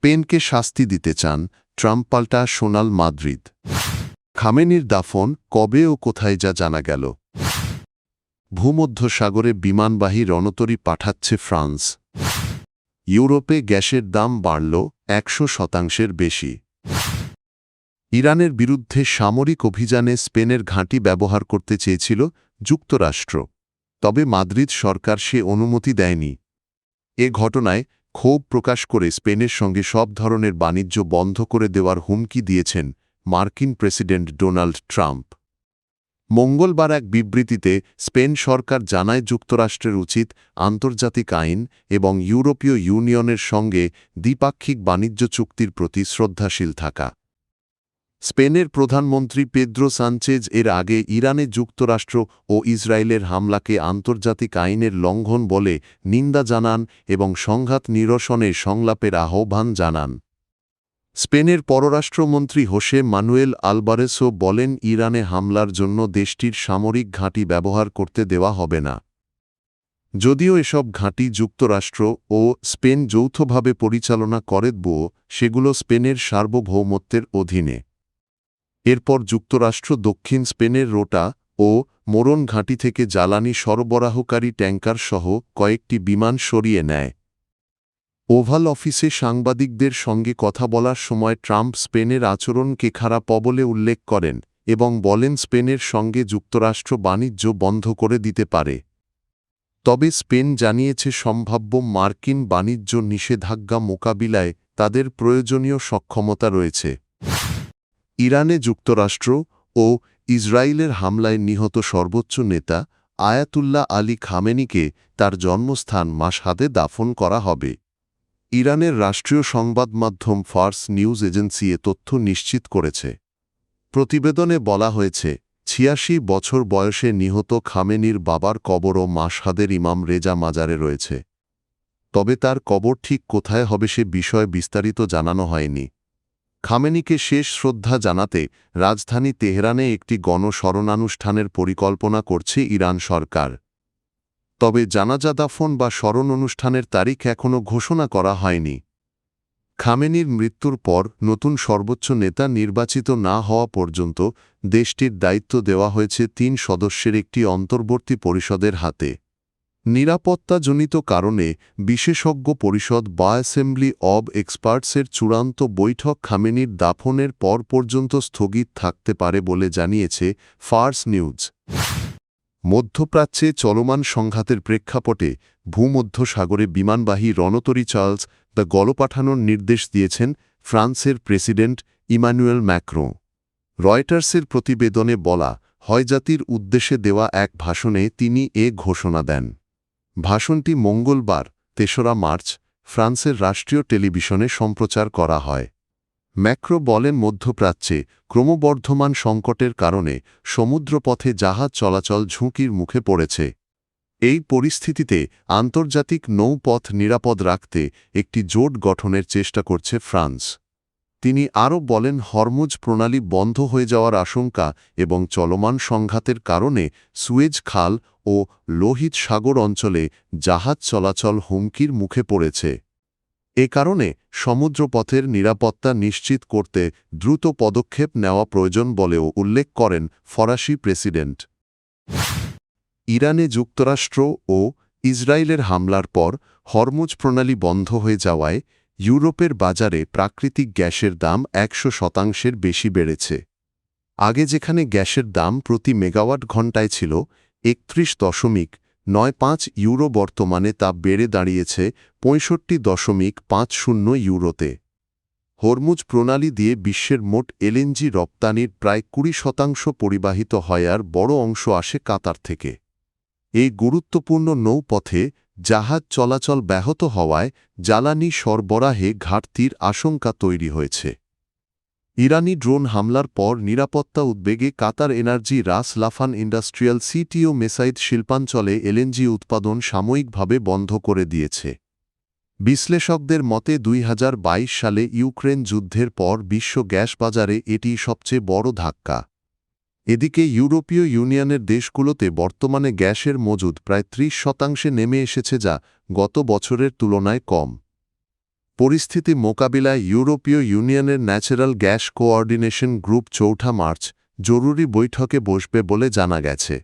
স্পেনকে শাস্তি দিতে চান ট্রাম্প পাল্টা সোনাল মাদ্রিদ। খামেনির দাফন কবে ও কোথায় যা জানা গেল। ভূমধ্যসাগরে বিমানবাহী রণতরী পাঠাচ্ছে ফ্রান্স। ইউরোপে গ্যাসের দাম বাড়ল 100% বেশি। ইরানের বিরুদ্ধে সামরিক অভিযানে স্পেনের ঘাঁটি ব্যবহার করতে চেয়েছিল যুক্তরাষ্ট্র, তবে মাদ্রিদ সরকার সে অনুমতি দেয়নি। এ ঘটনায় ক্ষোভ প্রকাশ করে স্পেনের সঙ্গে সব ধরনের বাণিজ্য বন্ধ করে দেওয়ার হুমকি দিয়েছেন মার্কিন প্রেসিডেন্ট ডোনাল্ড ট্রাম্প। মঙ্গলবার এক বিবৃতিতে স্পেন সরকার জানায় যুক্তরাষ্ট্রের উচিত আন্তর্জাতিক আইন এবং ইউরোপীয় ইউনিয়নের সঙ্গে দ্বিপাক্ষিক বাণিজ্য চুক্তির প্রতি শ্রদ্ধাশীল থাকা। স্পেনের প্রধানমন্ত্রী পেদ্রো সানচেজ এর আগে ইরানে যুক্তরাষ্ট্র ও ইসরায়েলের হামলাকে আন্তর্জাতিক আইনের লঙ্ঘন বলে নিন্দা জানান এবং সংঘাত নিরসনে সংলাপের আহ্বান জানান। স্পেনের পররাষ্ট্রমন্ত্রী হোসে মানুয়েল আলবারেসও বলেন ইরানে হামলার জন্য দেশটির সামরিক ঘাঁটি ব্যবহার করতে দেওয়া হবে না। যদিও এসব ঘাঁটি যুক্তরাষ্ট্র ও স্পেন যৌথভাবে পরিচালনা করেতবুও সেগুলো স্পেনের সার্বভৌমত্বের অধীনে। এরপর যুক্তরাষ্ট্র দক্ষিণ স্পেনের রোটা ও মোরন ঘাঁটি থেকে জ্বালানি সরবরাহকারী ট্যাঙ্কার সহ কয়েকটি বিমান সরিয়ে নেয়। ওভাল অফিসে সাংবাদিকদের সঙ্গে কথা বলার সময় ট্রাম্প স্পেনের আচরণকে খারাপ বলে উল্লেখ করেন এবং বলেন স্পেনের সঙ্গে যুক্তরাষ্ট্র বাণিজ্য বন্ধ করে দিতে পারে। তবে স্পেন জানিয়েছে সম্ভাব্য মার্কিন বাণিজ্য নিষেধাজ্ঞা মোকাবিলায় তাদের প্রয়োজনীয় সক্ষমতা রয়েছে। ইরানে যুক্তরাষ্ট্র ও ইসরায়েলের হামলায় নিহত সর্বোচ্চ নেতা আয়াতুল্লাহ আলী খামেনিকে তার জন্মস্থান মাশহাদে দাফন করা হবে। ইরানের রাষ্ট্রীয় সংবাদ মাধ্যম ফার্স নিউজ এজেন্সি এ তথ্য নিশ্চিত করেছে। প্রতিবেদনে বলা হয়েছে ৮৬ বছর বয়সে নিহত খামেনির বাবার কবরও মাশহাদের ইমাম রেজা মাজারে রয়েছে। তবে তার কবর ঠিক কোথায় হবে সে বিষয়ে বিস্তারিত জানানো হয়নি। খামেনিকে শেষ শ্রদ্ধা জানাতে রাজধানী তেহরানে একটি গণস্মরণানুষ্ঠানের পরিকল্পনা করছে ইরান সরকার। তবে জানাজা দাফন বা স্মরণ অনুষ্ঠানের তারিখ এখনও ঘোষণা করা হয়নি। খামেনির মৃত্যুর পর নতুন সর্বোচ্চ নেতা নির্বাচিত না হওয়া পর্যন্ত দেশটির দায়িত্ব দেওয়া হয়েছে ৩ সদস্যের একটি অন্তর্বর্তী পরিষদের হাতে। নিরাপত্তাজনিত কারণে বিশেষজ্ঞ পরিষদ বা অ্যাসেম্বলি অব এক্সপার্টসের চূড়ান্ত বৈঠক খামেনির দাফনের পর পর্যন্ত স্থগিত থাকতে পারে বলে জানিয়েছে ফার্স নিউজ। মধ্যপ্রাচ্যে চলমান সংঘাতের প্রেক্ষাপটে ভূমধ্যসাগরে বিমানবাহী রণতরী চার্লস দ্য গল পাঠানোর নির্দেশ দিয়েছেন ফ্রান্সের প্রেসিডেন্ট ইমানুয়েল ম্যাক্রোঁ। রয়টার্সের প্রতিবেদনে বলা হয় জাতির উদ্দেশ্যে দেওয়া এক ভাষণে তিনি এ ঘোষণা দেন। ভাষণটি মঙ্গলবার ৩রা মার্চ ফ্রান্সের রাষ্ট্রীয় টেলিভিশনে সম্প্রচার করা হয়। ম্যাক্রোঁ বলেন মধ্যপ্রাচ্যে ক্রমবর্ধমান সংকটের কারণে সমুদ্রপথে জাহাজ চলাচল ঝুঁকির মুখে পড়েছে। এই পরিস্থিতিতে আন্তর্জাতিক নৌপথ নিরাপদ রাখতে একটি জোট গঠনের চেষ্টা করছে ফ্রান্স। তিনি আরও বলেন হরমুজ প্রণালী বন্ধ হয়ে যাওয়ার আশঙ্কা এবং চলমান সংঘাতের কারণে সুয়েজ খাল ও লোহিত সাগর অঞ্চলে জাহাজ চলাচল হুমকির মুখে পড়েছে। এ কারণে সমুদ্রপথের নিরাপত্তা নিশ্চিত করতে দ্রুত পদক্ষেপ নেওয়া প্রয়োজন বলেও উল্লেখ করেন ফরাসি প্রেসিডেন্ট। ইরানে যুক্তরাষ্ট্র ও ইসরায়েলের হামলার পর হরমুজ প্রণালী বন্ধ হয়ে যাওয়ায় ইউরোপের বাজারে প্রাকৃতিক গ্যাসের দাম 100% বেশি বেড়েছে। আগে যেখানে গ্যাসের দাম প্রতি মেগাওয়াট ঘণ্টায় ছিল ৩১.৯৫ ইউরো, বর্তমানে তা বেড়ে দাঁড়িয়েছে ৬৫.৫০ ইউরোতে। হরমুজ প্রণালী দিয়ে বিশ্বের মোট এলএনজি রপ্তানির প্রায় ২০% পরিবাহিত হয়, আর বড় অংশ আসে কাতার থেকে। এই গুরুত্বপূর্ণ নৌপথে জাহাজ চলাচল ব্যাহত হওয়ায় জ্বালানি সরবরাহে ঘাটতির আশঙ্কা তৈরি হয়েছে। ইরানি ড্রোন হামলার পর নিরাপত্তা উদ্বেগে কাতার এনার্জি রাস লাফান ইন্ডাস্ট্রিয়াল সিটিও মেসাইদ শিল্পাঞ্চলে এলএনজি উৎপাদন সাময়িকভাবে বন্ধ করে দিয়েছে। বিশ্লেষকদের মতে ২০২২ সালে ইউক্রেন যুদ্ধের পর বিশ্ব গ্যাস বাজারে এটি সবচেয়ে বড় ধাক্কা। এদিকে ইউরোপীয় ইউনিয়নের দেশগুলোতে বর্তমানে গ্যাসের মজুদ প্রায় ৩০% নেমে এসেছে, যা গত বছরের তুলনায় কম। পরিস্থিতি মোকাবিলায় ইউরোপীয় ইউনিয়নের natural gas coordination group ৪ March জরুরি বৈঠকে বসবে বলে জানা গেছে।